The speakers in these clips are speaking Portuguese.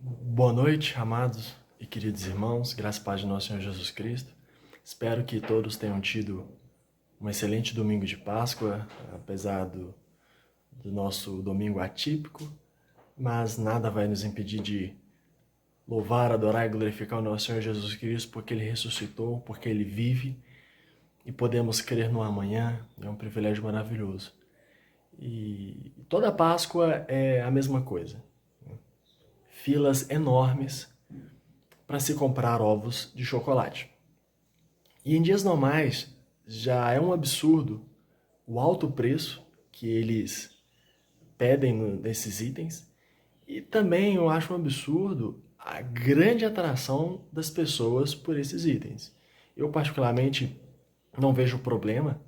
Boa noite, amados e queridos irmãos, graças e paz de nosso Senhor Jesus Cristo. Espero que todos tenham tido um excelente domingo de Páscoa, apesar do nosso domingo atípico, mas nada vai nos impedir de louvar, adorar e glorificar o nosso Senhor Jesus Cristo, porque Ele ressuscitou, porque Ele vive e podemos crer no amanhã, é um privilégio maravilhoso. E toda Páscoa é a mesma coisa, filas enormes para se comprar ovos de chocolate. E em dias normais já é um absurdo o alto preço que eles pedem nesses itens. E também eu acho um absurdo a grande atração das pessoas por esses itens. Eu particularmente não vejo problema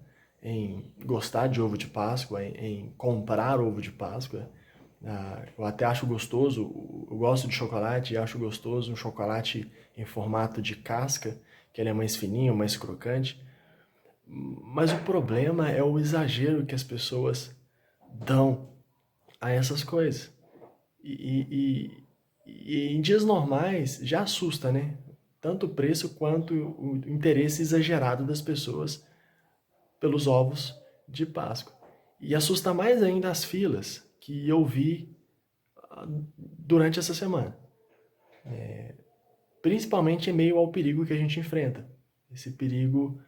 em gostar de ovo de Páscoa, em comprar ovo de Páscoa. Eu até acho gostoso, eu gosto de chocolate e acho gostoso um chocolate em formato de casca, que ele é mais fininho, mais crocante. Mas o problema é o exagero que as pessoas dão a essas coisas. E em dias normais já assusta, né? Tanto o preço quanto o interesse exagerado das pessoas pelos ovos de Páscoa. E assusta mais ainda as filas que eu vi durante essa semana. Principalmente em meio ao perigo que a gente enfrenta. Esse perigo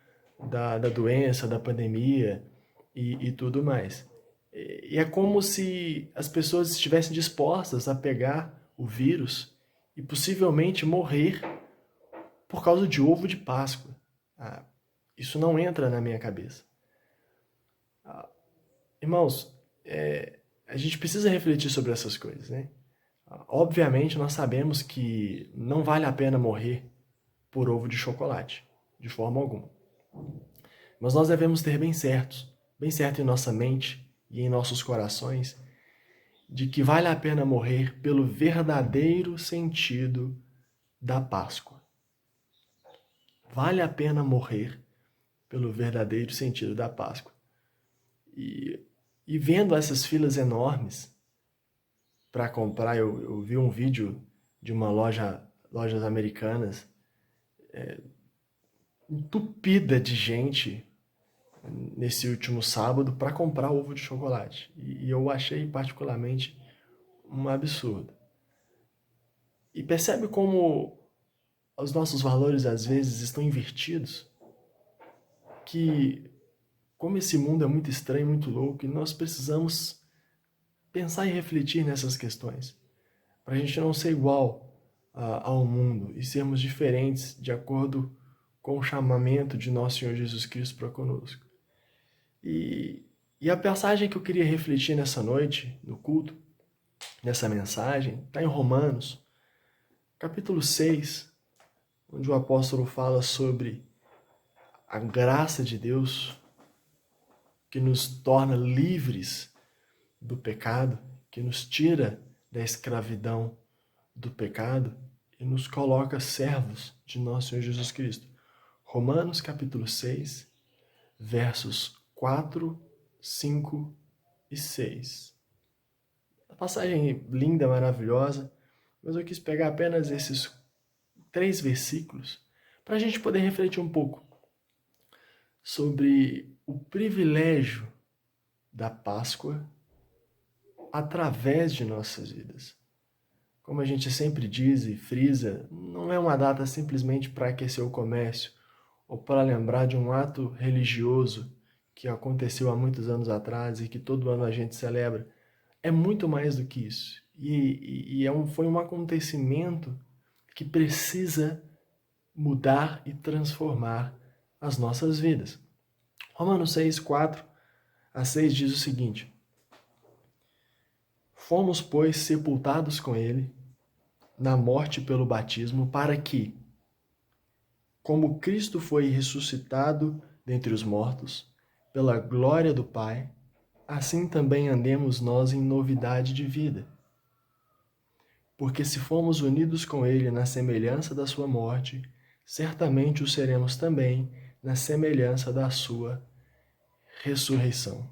da doença, da pandemia e tudo mais. E é como se as pessoas estivessem dispostas a pegar o vírus e possivelmente morrer por causa de ovo de Páscoa. Isso não entra na minha cabeça. Irmãos, a gente precisa refletir sobre essas coisas, né? Obviamente, nós sabemos que não vale a pena morrer por ovo de chocolate, de forma alguma. Mas nós devemos ter bem certo em nossa mente e em nossos corações, de que vale a pena morrer pelo verdadeiro sentido da Páscoa. Vale a pena morrer pelo verdadeiro sentido da Páscoa. E vendo essas filas enormes para comprar, eu vi um vídeo de uma lojas americanas entupida de gente nesse último sábado para comprar ovo de chocolate. E eu achei particularmente um absurdo. E percebe como os nossos valores às vezes estão invertidos? Que como esse mundo é muito estranho, muito louco, e nós precisamos pensar e refletir nessas questões. Para a gente não ser igual ao mundo e sermos diferentes de acordo com o chamamento de nosso Senhor Jesus Cristo para conosco. E a passagem que eu queria refletir nessa noite, no culto, nessa mensagem, está em Romanos, capítulo 6, onde o apóstolo fala sobre a graça de Deus que nos torna livres do pecado, que nos tira da escravidão do pecado e nos coloca servos de nosso Senhor Jesus Cristo. Romanos capítulo 6, versos 4, 5 e 6. A passagem linda, maravilhosa, mas eu quis pegar apenas esses 3 versículos para a gente poder refletir um pouco sobre o privilégio da Páscoa através de nossas vidas. Como a gente sempre diz e frisa, não é uma data simplesmente para aquecer o comércio ou para lembrar de um ato religioso que aconteceu há muitos anos atrás e que todo ano a gente celebra. É muito mais do que isso. Foi um acontecimento que precisa mudar e transformar as nossas vidas. Romanos 6, 4 a 6 diz o seguinte: Fomos, pois, sepultados com ele na morte pelo batismo, para que, como Cristo foi ressuscitado dentre os mortos, pela glória do Pai, assim também andemos nós em novidade de vida. Porque se fomos unidos com ele na semelhança da sua morte, certamente o seremos também na semelhança da sua ressurreição.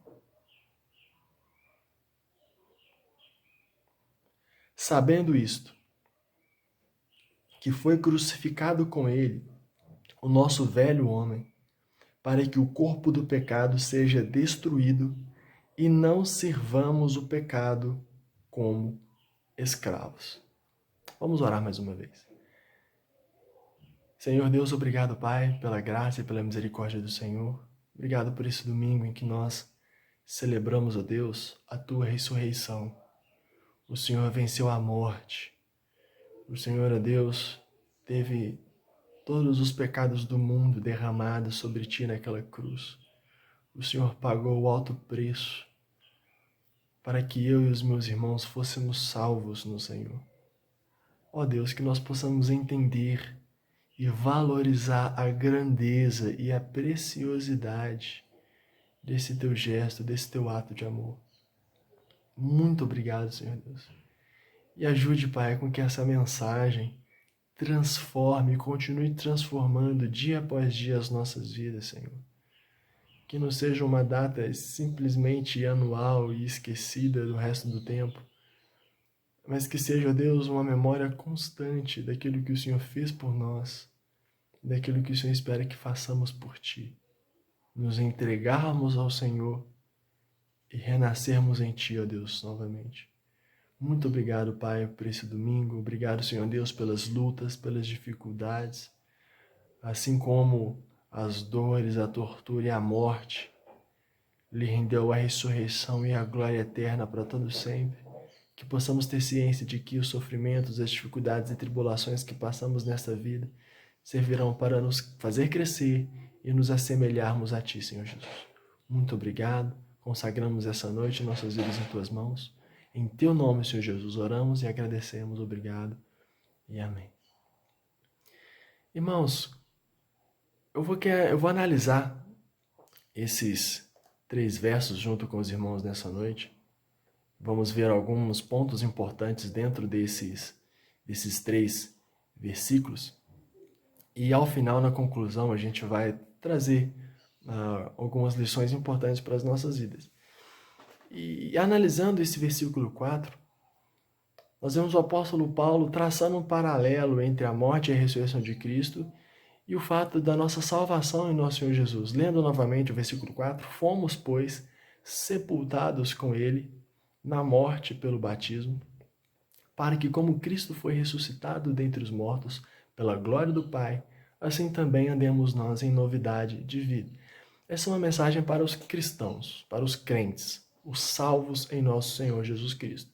Sabendo isto, que foi crucificado com ele, o nosso velho homem, para que o corpo do pecado seja destruído e não sirvamos o pecado como escravos. Vamos orar mais uma vez. Senhor Deus, obrigado, Pai, pela graça e pela misericórdia do Senhor. Obrigado por esse domingo em que nós celebramos, ó Deus, a Tua ressurreição. O Senhor venceu a morte. O Senhor, ó Deus, teve todos os pecados do mundo derramados sobre Ti naquela cruz. O Senhor pagou o alto preço para que eu e os meus irmãos fôssemos salvos no Senhor. Ó Deus, que nós possamos entender e valorizar a grandeza e a preciosidade desse Teu gesto, desse Teu ato de amor. Muito obrigado, Senhor Deus. E ajude, Pai, com que essa mensagem transforme e continue transformando dia após dia as nossas vidas, Senhor. Que não seja uma data simplesmente anual e esquecida do resto do tempo, mas que seja, Deus, uma memória constante daquilo que o Senhor fez por nós, daquilo que o Senhor espera que façamos por Ti. Nos entregarmos ao Senhor e renascermos em Ti, ó Deus, novamente. Muito obrigado, Pai, por esse domingo. Obrigado, Senhor Deus, pelas lutas, pelas dificuldades, assim como as dores, a tortura e a morte. Lhe rendeu a ressurreição e a glória eterna para todo sempre. Que possamos ter ciência de que os sofrimentos, as dificuldades e tribulações que passamos nesta vida servirão para nos fazer crescer e nos assemelharmos a Ti, Senhor Jesus. Muito obrigado. Consagramos essa noite nossas vidas em Tuas mãos. Em Teu nome, Senhor Jesus, oramos e agradecemos. Obrigado e amém. Irmãos, eu vou analisar esses 3 versos junto com os irmãos nessa noite. Vamos ver alguns pontos importantes dentro desses 3 versículos. E ao final, na conclusão, a gente vai trazer algumas lições importantes para as nossas vidas. E analisando esse versículo 4, nós vemos o apóstolo Paulo traçando um paralelo entre a morte e a ressurreição de Cristo e o fato da nossa salvação em nosso Senhor Jesus. Lendo novamente o versículo 4, fomos, pois, sepultados com ele na morte pelo batismo, para que, como Cristo foi ressuscitado dentre os mortos pela glória do Pai, assim também andemos nós em novidade de vida. Essa é uma mensagem para os cristãos, para os crentes, os salvos em nosso Senhor Jesus Cristo.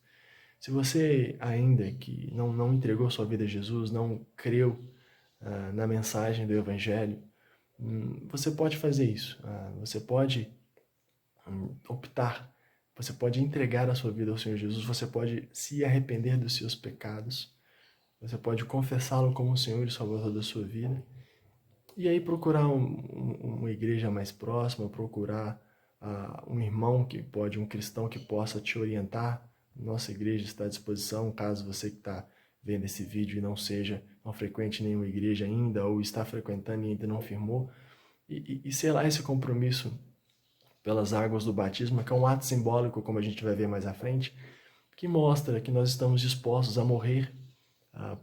Se você ainda que não entregou sua vida a Jesus, não creu na mensagem do Evangelho, você pode fazer isso. Você pode optar, você pode entregar a sua vida ao Senhor Jesus, você pode se arrepender dos seus pecados, você pode confessá-lo como o Senhor e Salvador da sua vida, e aí procurar uma igreja mais próxima, procurar um irmão um cristão que possa te orientar. Nossa igreja está à disposição, caso você que está vendo esse vídeo e não frequente nenhuma igreja ainda, ou está frequentando e ainda não firmou, e selar esse compromisso pelas águas do batismo, que é um ato simbólico, como a gente vai ver mais à frente, que mostra que nós estamos dispostos a morrer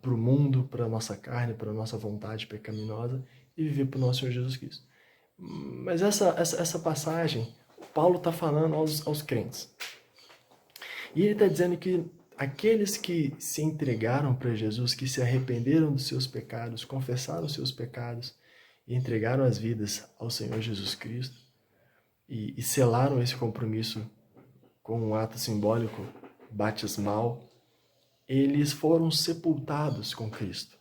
para o mundo, para a nossa carne, para a nossa vontade pecaminosa e viver para o nosso Senhor Jesus Cristo. Mas essa passagem, Paulo está falando aos crentes. E ele está dizendo que aqueles que se entregaram para Jesus, que se arrependeram dos seus pecados, confessaram os seus pecados e entregaram as vidas ao Senhor Jesus Cristo e selaram esse compromisso com um ato simbólico batismal, eles foram sepultados com Cristo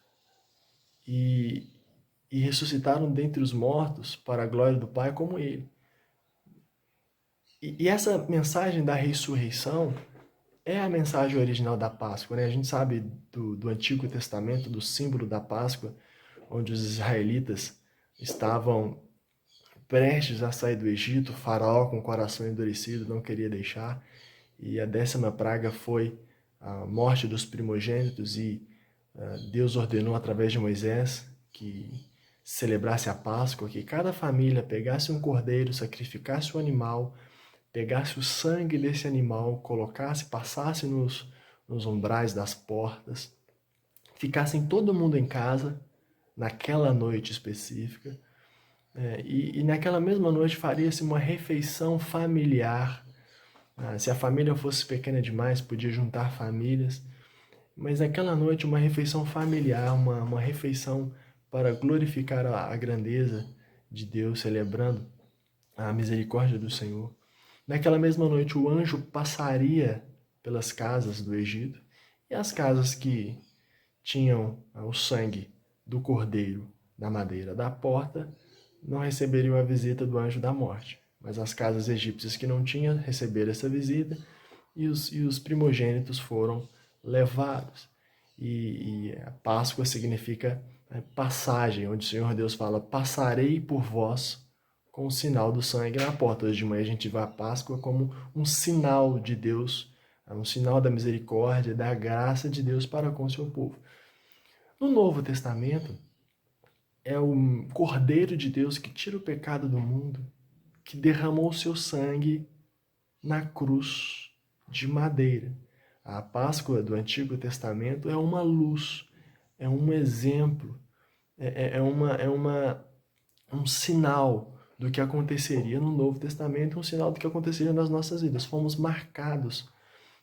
e ressuscitaram dentre os mortos para a glória do Pai como Ele. E essa mensagem da ressurreição é a mensagem original da Páscoa, né? A gente sabe do Antigo Testamento, do símbolo da Páscoa, onde os israelitas estavam prestes a sair do Egito, o faraó com o coração endurecido não queria deixar, e a 10ª praga foi a morte dos primogênitos, e Deus ordenou através de Moisés que celebrasse a Páscoa, que cada família pegasse um cordeiro, sacrificasse um animal, pegasse o sangue desse animal, passasse nos umbrais das portas, ficassem todo mundo em casa, naquela noite específica, e naquela mesma noite faria-se uma refeição familiar. Se a família fosse pequena demais, podia juntar famílias, mas naquela noite uma refeição familiar, uma refeição para glorificar a grandeza de Deus, celebrando a misericórdia do Senhor. Naquela mesma noite o anjo passaria pelas casas do Egito, e as casas que tinham o sangue do cordeiro na madeira da porta não receberiam a visita do anjo da morte. Mas as casas egípcias que não tinham receberam essa visita, e os primogênitos foram levados. E a Páscoa significa passagem, onde o Senhor Deus fala: passarei por vós com o sinal do sangue na porta. Hoje de manhã a gente vê a Páscoa como um sinal de Deus, um sinal da misericórdia, da graça de Deus para com o seu povo. No Novo Testamento, é o Cordeiro de Deus que tira o pecado do mundo, que derramou o seu sangue na cruz de madeira. A Páscoa do Antigo Testamento é uma luz, é um exemplo, um sinal do que aconteceria no Novo Testamento, um sinal do que aconteceria nas nossas vidas. Fomos marcados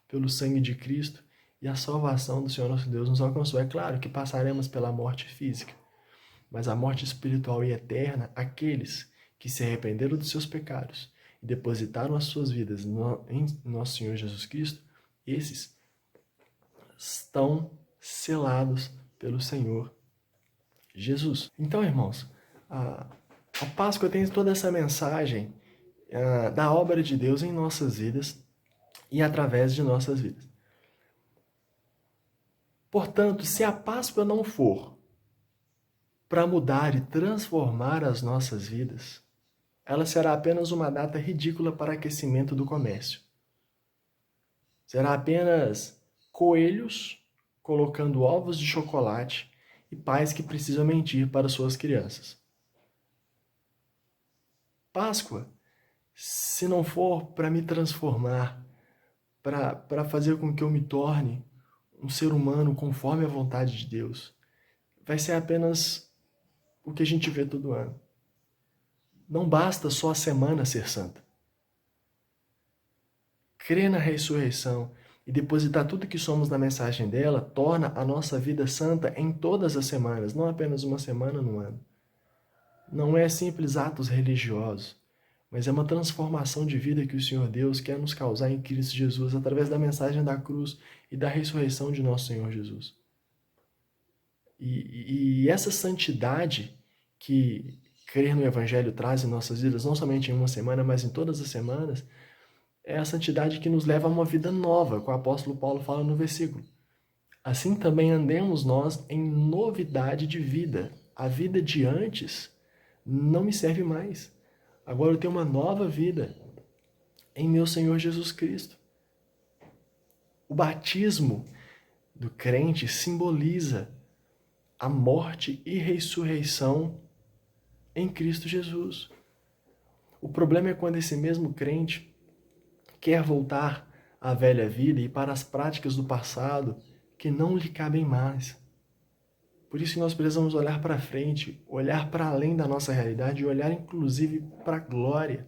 pelo sangue de Cristo e a salvação do Senhor nosso Deus nos alcançou. É claro que passaremos pela morte física, mas a morte espiritual e eterna, aqueles que se arrependeram dos seus pecados e depositaram as suas vidas em nosso Senhor Jesus Cristo, esses estão selados pelo Senhor Jesus. Então, irmãos, a Páscoa tem toda essa mensagem da obra de Deus em nossas vidas e através de nossas vidas. Portanto, se a Páscoa não for para mudar e transformar as nossas vidas, ela será apenas uma data ridícula para aquecimento do comércio. Será apenas coelhos colocando ovos de chocolate e pais que precisam mentir para suas crianças. Páscoa, se não for para me transformar, para fazer com que eu me torne um ser humano conforme a vontade de Deus, vai ser apenas o que a gente vê todo ano. Não basta só a semana ser santa. Crer na ressurreição e depositar tudo que somos na mensagem dela torna a nossa vida santa em todas as semanas, não apenas uma semana no ano. Não é simples atos religiosos, mas é uma transformação de vida que o Senhor Deus quer nos causar em Cristo Jesus através da mensagem da cruz e da ressurreição de nosso Senhor Jesus. E essa santidade que crer no Evangelho traz em nossas vidas, não somente em uma semana, mas em todas as semanas, é a santidade que nos leva a uma vida nova, como o apóstolo Paulo fala no versículo. Assim também andemos nós em novidade de vida. A vida de antes não me serve mais. Agora eu tenho uma nova vida em meu Senhor Jesus Cristo. O batismo do crente simboliza a morte e ressurreição em Cristo Jesus. O problema é quando esse mesmo crente quer voltar à velha vida e para as práticas do passado que não lhe cabem mais. Por isso que nós precisamos olhar para frente, olhar para além da nossa realidade e olhar inclusive para a glória,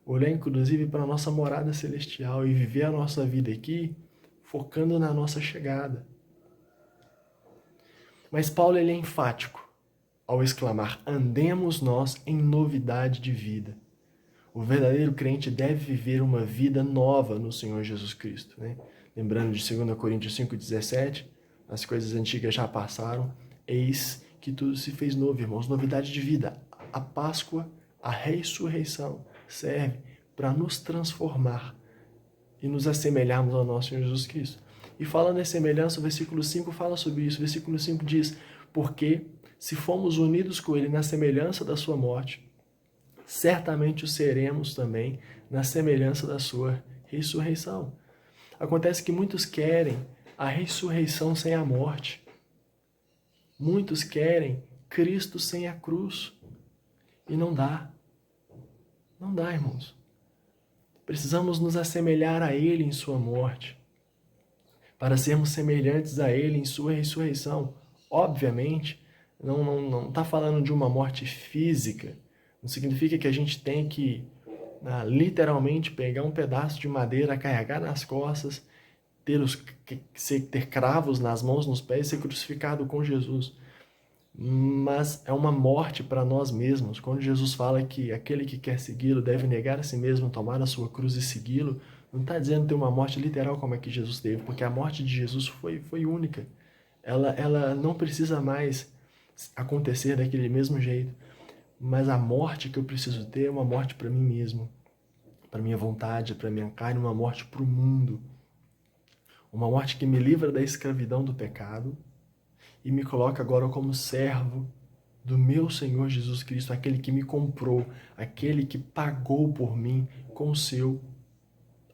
olhar inclusive para a nossa morada celestial e viver a nossa vida aqui focando na nossa chegada. Mas Paulo ele é enfático ao exclamar: andemos nós em novidade de vida. O verdadeiro crente deve viver uma vida nova no Senhor Jesus Cristo. Né? Lembrando de 2 Coríntios 5,17, as coisas antigas já passaram, eis que tudo se fez novo, irmãos. Novidade de vida. A Páscoa, a ressurreição, serve para nos transformar e nos assemelharmos ao nosso Senhor Jesus Cristo. E falando em semelhança, o versículo 5 fala sobre isso. O versículo 5 diz: porque se fomos unidos com ele na semelhança da sua morte, certamente o seremos também na semelhança da sua ressurreição. Acontece que muitos querem a ressurreição sem a morte. Muitos querem Cristo sem a cruz. E não dá. Não dá, irmãos. Precisamos nos assemelhar a Ele em sua morte. para sermos semelhantes a Ele em sua ressurreição. Obviamente, não está falando de uma morte física. Não significa que a gente tem que literalmente pegar um pedaço de madeira, carregar nas costas, ter cravos nas mãos, nos pés e ser crucificado com Jesus. Mas é uma morte para nós mesmos. Quando Jesus fala que aquele que quer segui-lo deve negar a si mesmo, tomar a sua cruz e segui-lo, não está dizendo ter uma morte literal como é que Jesus teve, porque a morte de Jesus foi única. Ela não precisa mais acontecer daquele mesmo jeito. Mas a morte que eu preciso ter é uma morte para mim mesmo, para minha vontade, para minha carne, uma morte para o mundo. Uma morte que me livra da escravidão do pecado e me coloca agora como servo do meu Senhor Jesus Cristo, aquele que me comprou, aquele que pagou por mim com o seu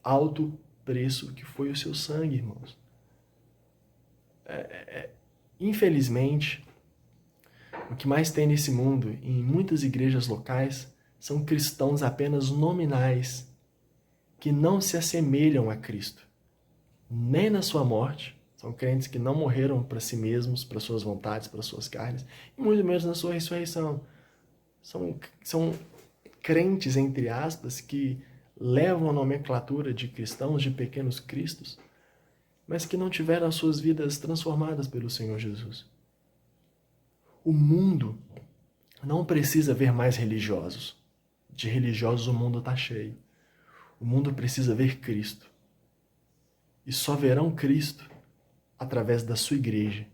alto preço, que foi o seu sangue, irmãos. Infelizmente, o que mais tem nesse mundo, em muitas igrejas locais, são cristãos apenas nominais, que não se assemelham a Cristo, nem na sua morte. São crentes que não morreram para si mesmos, para suas vontades, para suas carnes, e muito menos na sua ressurreição. São crentes, entre aspas, que levam a nomenclatura de cristãos, de pequenos cristos, mas que não tiveram as suas vidas transformadas pelo Senhor Jesus. O mundo não precisa ver mais religiosos. De religiosos o mundo está cheio. O mundo precisa ver Cristo. E só verão Cristo através da sua igreja.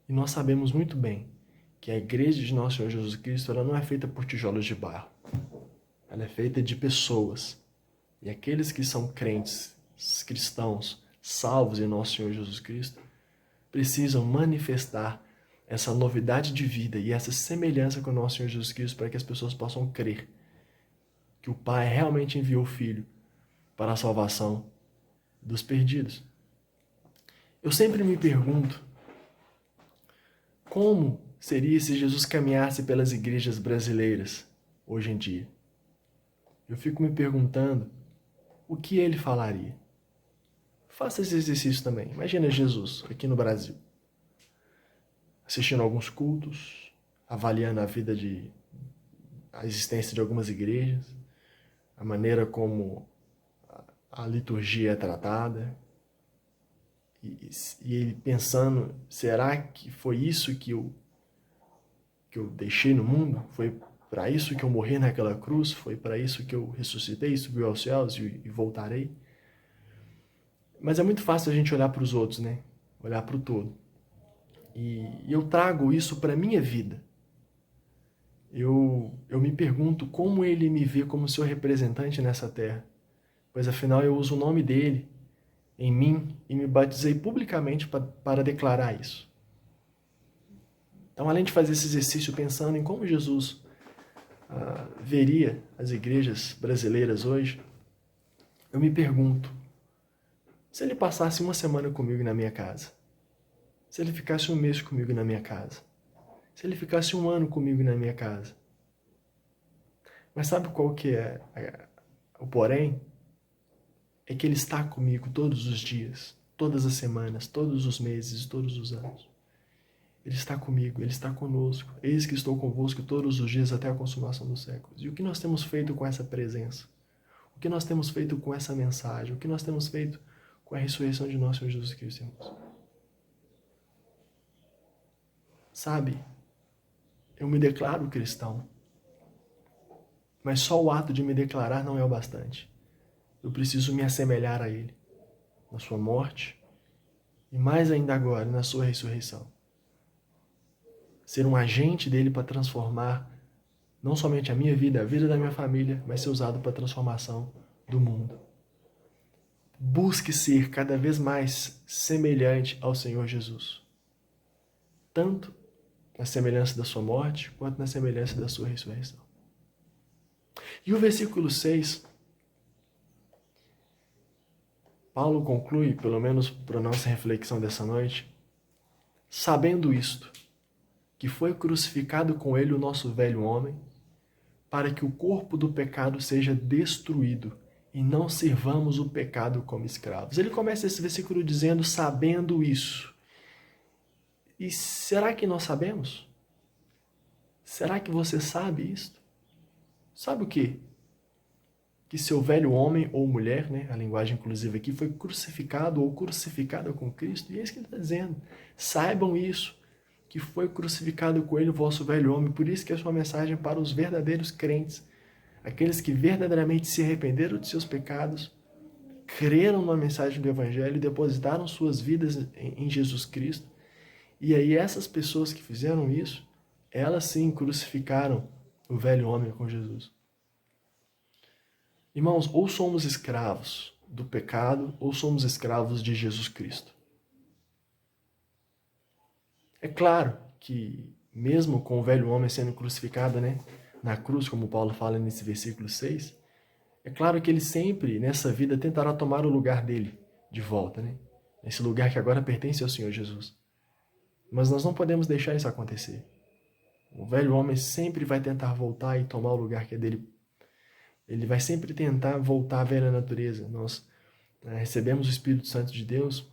E nós sabemos muito bem que a igreja de nosso Senhor Jesus Cristo ela não é feita por tijolos de barro. Ela é feita de pessoas. E aqueles que são crentes, cristãos, salvos em nosso Senhor Jesus Cristo, precisam manifestar essa novidade de vida e essa semelhança com o nosso Senhor Jesus Cristo para que as pessoas possam crer que o Pai realmente enviou o Filho para a salvação dos perdidos. Eu sempre me pergunto como seria se Jesus caminhasse pelas igrejas brasileiras hoje em dia. Eu fico me perguntando o que ele falaria. Faça esse exercício também. Imagina Jesus aqui no Brasil, assistindo alguns cultos, avaliando a existência de algumas igrejas, a maneira como a liturgia é tratada, e ele pensando, será que foi isso que eu deixei no mundo? Foi para isso que eu morri naquela cruz? Foi para isso que eu ressuscitei, subi aos céus e voltarei? Mas é muito fácil a gente olhar para os outros, né? Olhar para o todo. E eu trago isso para a minha vida. Eu me pergunto como ele me vê como seu representante nessa terra, pois afinal eu uso o nome dele em mim e me batizei publicamente para declarar isso. Então, além de fazer esse exercício pensando em como Jesus veria as igrejas brasileiras hoje, eu me pergunto, se ele passasse uma semana comigo na minha casa, se ele ficasse um mês comigo na minha casa, se ele ficasse um ano comigo na minha casa. Mas sabe qual que é o porém? É que ele está comigo todos os dias, todas as semanas, todos os meses, todos os anos. Ele está comigo, ele está conosco. Eis que estou convosco todos os dias até a consumação dos séculos. E o que nós temos feito com essa presença? O que nós temos feito com essa mensagem? O que nós temos feito com a ressurreição de nosso Senhor Jesus Cristo, irmãos? Sabe, eu me declaro cristão, mas só o ato de me declarar não é o bastante. Eu preciso me assemelhar a Ele, na sua morte e mais ainda agora, na sua ressurreição. Ser um agente dele para transformar não somente a minha vida, a vida da minha família, mas ser usado para a transformação do mundo. Busque ser cada vez mais semelhante ao Senhor Jesus. Tanto na semelhança da sua morte, quanto na semelhança da sua ressurreição. E o versículo 6, Paulo conclui, pelo menos para a nossa reflexão dessa noite, sabendo isto, que foi crucificado com ele o nosso velho homem, para que o corpo do pecado seja destruído e não sirvamos o pecado como escravos. Ele começa esse versículo dizendo, sabendo isso. E será que nós sabemos? Será que você sabe isto? Sabe o quê? Que seu velho homem ou mulher, né, a linguagem inclusiva aqui, foi crucificado ou crucificada com Cristo. E é isso que ele está dizendo. Saibam isso, que foi crucificado com ele o vosso velho homem. Por isso que é a sua mensagem para os verdadeiros crentes, aqueles que verdadeiramente se arrependeram de seus pecados, creram na mensagem do Evangelho e depositaram suas vidas em Jesus Cristo. E aí essas pessoas que fizeram isso, elas sim crucificaram o velho homem com Jesus. Irmãos, ou somos escravos do pecado, ou somos escravos de Jesus Cristo. É claro que, mesmo com o velho homem sendo crucificado, né, na cruz, como Paulo fala nesse versículo 6, é claro que ele sempre, nessa vida, tentará tomar o lugar dele de volta, né? Esse lugar que agora pertence ao Senhor Jesus. Mas nós não podemos deixar isso acontecer. O velho homem sempre vai tentar voltar e tomar o lugar que é dele. Ele vai sempre tentar voltar à velha natureza. Nós recebemos o Espírito Santo de Deus,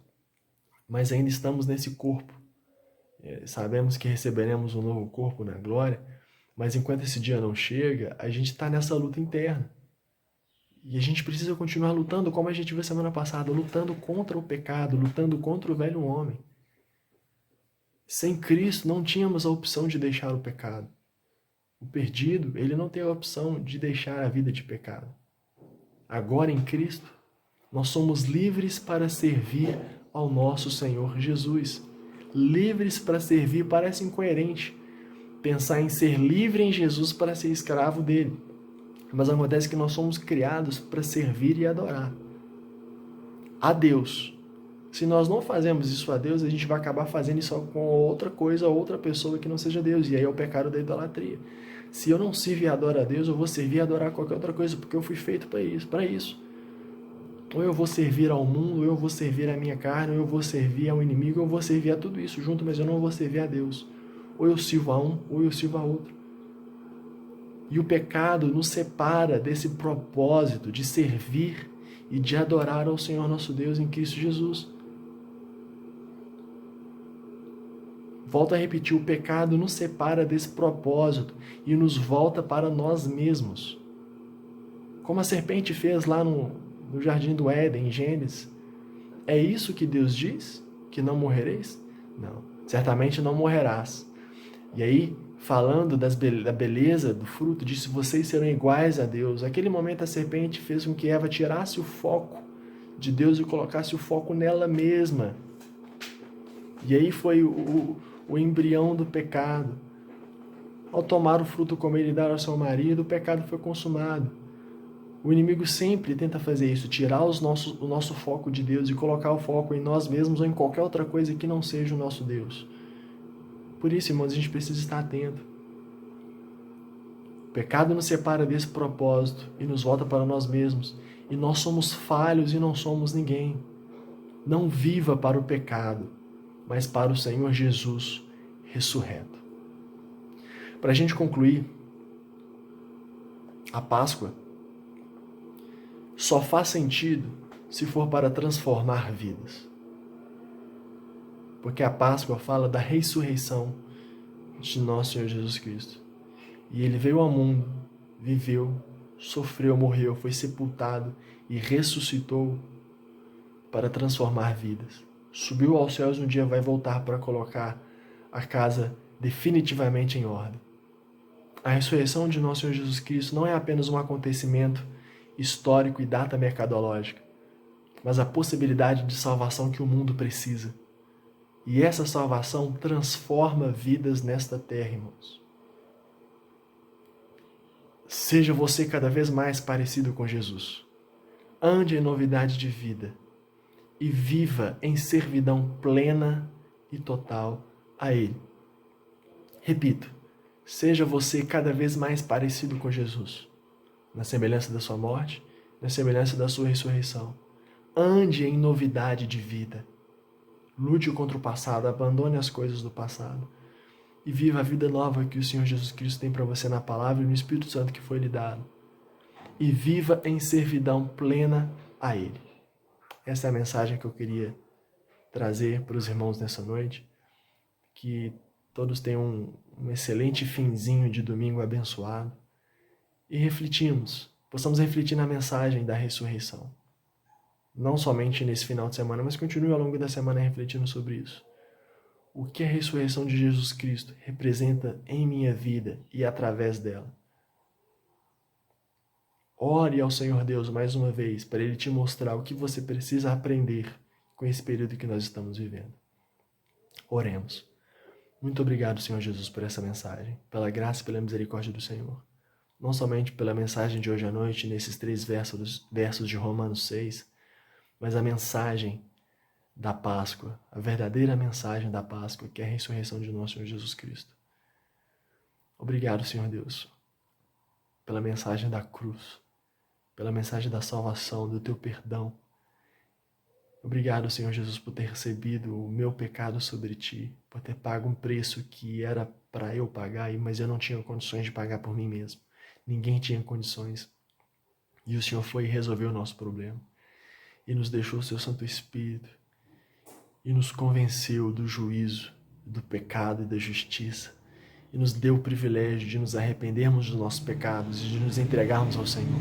mas ainda estamos nesse corpo. Sabemos que receberemos um novo corpo na glória, mas enquanto esse dia não chega, a gente está nessa luta interna. E a gente precisa continuar lutando, como a gente viu semana passada, lutando contra o pecado, lutando contra o velho homem. Sem Cristo, não tínhamos a opção de deixar o pecado. O perdido, ele não tem a opção de deixar a vida de pecado. Agora, em Cristo, nós somos livres para servir ao nosso Senhor Jesus. Livres para servir parece incoerente. Pensar em ser livre em Jesus para ser escravo dele. Mas acontece que nós somos criados para servir e adorar a Deus. Se nós não fazemos isso a Deus, a gente vai acabar fazendo isso com outra coisa, outra pessoa que não seja Deus. E aí é o pecado da idolatria. Se eu não sirvo e adoro a Deus, eu vou servir e adorar qualquer outra coisa, porque eu fui feito para isso. Ou eu vou servir ao mundo, ou eu vou servir à minha carne, ou eu vou servir ao inimigo, ou eu vou servir a tudo isso junto, mas eu não vou servir a Deus. Ou eu sirvo a um, ou eu sirvo a outro. E o pecado nos separa desse propósito de servir e de adorar ao Senhor nosso Deus em Cristo Jesus. Volto a repetir, o pecado nos separa desse propósito e nos volta para nós mesmos. Como a serpente fez lá no Jardim do Éden, em Gênesis. É isso que Deus diz? Que não morrereis? Não, certamente não morrerás. E aí, falando da beleza do fruto, disse, vocês serão iguais a Deus. Naquele momento a serpente fez com que Eva tirasse o foco de Deus e colocasse o foco nela mesma. E aí foi o embrião do pecado. Ao tomar o fruto, comer e dar ao seu marido, o pecado foi consumado. O inimigo sempre tenta fazer isso, tirar o nosso foco de Deus e colocar o foco em nós mesmos ou em qualquer outra coisa que não seja o nosso Deus. Por isso, irmãos, a gente precisa estar atento. O pecado nos separa desse propósito e nos volta para nós mesmos. E nós somos falhos e não somos ninguém. Não viva para o pecado, mas para o Senhor Jesus ressurreto. Para a gente concluir, a Páscoa só faz sentido se for para transformar vidas. Porque a Páscoa fala da ressurreição de nosso Senhor Jesus Cristo. E ele veio ao mundo, viveu, sofreu, morreu, foi sepultado e ressuscitou para transformar vidas. Subiu aos céus e um dia vai voltar para colocar a casa definitivamente em ordem. A ressurreição de nosso Senhor Jesus Cristo não é apenas um acontecimento histórico e data mercadológica, mas a possibilidade de salvação que o mundo precisa. E essa salvação transforma vidas nesta terra, irmãos. Seja você cada vez mais parecido com Jesus. Ande em novidade de vida e viva em servidão plena e total a Ele. Repito, seja você cada vez mais parecido com Jesus, na semelhança da sua morte, na semelhança da sua ressurreição. Ande em novidade de vida. Lute contra o passado, abandone as coisas do passado e viva a vida nova que o Senhor Jesus Cristo tem para você na palavra e no Espírito Santo que foi lhe dado. e viva em servidão plena a Ele. Essa é a mensagem que eu queria trazer para os irmãos nessa noite. Que todos tenham um excelente finzinho de domingo abençoado e possamos refletir na mensagem da ressurreição. Não somente nesse final de semana, mas continue ao longo da semana refletindo sobre isso. O que a ressurreição de Jesus Cristo representa em minha vida e através dela. Ore ao Senhor Deus mais uma vez para Ele te mostrar o que você precisa aprender com esse período que nós estamos vivendo. Oremos. Muito obrigado, Senhor Jesus, por essa mensagem, pela graça e pela misericórdia do Senhor. Não somente pela mensagem de hoje à noite, nesses 3 versos de Romanos 6, mas a mensagem da Páscoa, a verdadeira mensagem da Páscoa, que é a ressurreição de nosso Senhor Jesus Cristo. Obrigado, Senhor Deus, pela mensagem da cruz, pela mensagem da salvação, do teu perdão. Obrigado, Senhor Jesus, por ter recebido o meu pecado sobre ti, por ter pago um preço que era para eu pagar, mas eu não tinha condições de pagar por mim mesmo. Ninguém tinha condições. E o Senhor foi e resolveu o nosso problema. E nos deixou o seu Santo Espírito. E nos convenceu do juízo, do pecado e da justiça. E nos deu o privilégio de nos arrependermos dos nossos pecados e de nos entregarmos ao Senhor.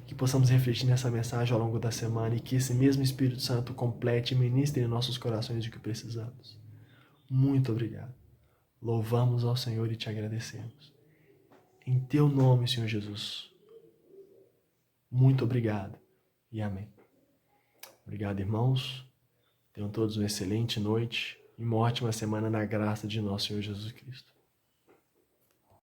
Que possamos refletir nessa mensagem ao longo da semana e que esse mesmo Espírito Santo complete e ministre em nossos corações o que precisamos. Muito obrigado. Louvamos ao Senhor e te agradecemos. Em teu nome, Senhor Jesus. Muito obrigado e amém. Obrigado, irmãos. Tenham todos uma excelente noite e uma ótima semana na graça de nosso Senhor Jesus Cristo.